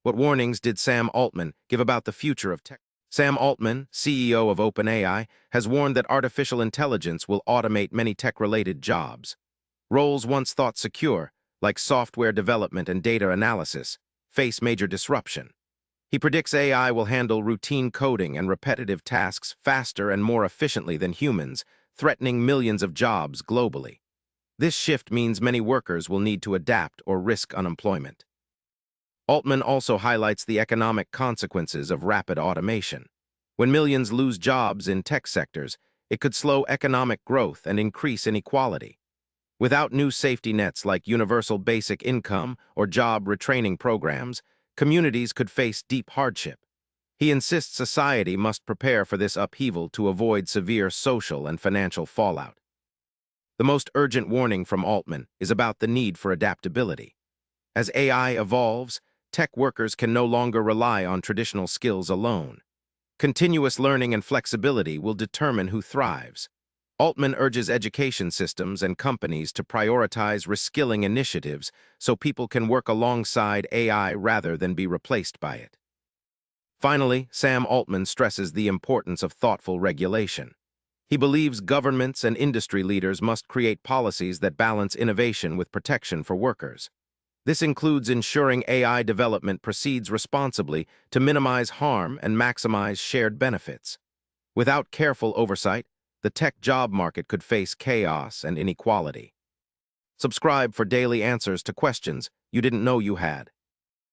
What warnings did Sam Altman give about the future of tech? Sam Altman, CEO of OpenAI, has warned that artificial intelligence will automate many tech-related jobs. Roles once thought secure, like software development and data analysis, face major disruption. He predicts AI will handle routine coding and repetitive tasks faster and more efficiently than humans, threatening millions of jobs globally. This shift means many workers will need to adapt or risk unemployment. Altman also highlights the economic consequences of rapid automation. When millions lose jobs in tech sectors, it could slow economic growth and increase inequality. Without new safety nets like universal basic income or job retraining programs, communities could face deep hardship. He insists society must prepare for this upheaval to avoid severe social and financial fallout. The most urgent warning from Altman is about the need for adaptability. As AI evolves, tech workers can no longer rely on traditional skills alone. Continuous learning and flexibility will determine who thrives. Altman urges education systems and companies to prioritize reskilling initiatives so people can work alongside AI rather than be replaced by it. Finally, Sam Altman stresses the importance of thoughtful regulation. He believes governments and industry leaders must create policies that balance innovation with protection for workers. This includes ensuring AI development proceeds responsibly to minimize harm and maximize shared benefits. Without careful oversight, the tech job market could face chaos and inequality. Subscribe for daily answers to questions you didn't know you had.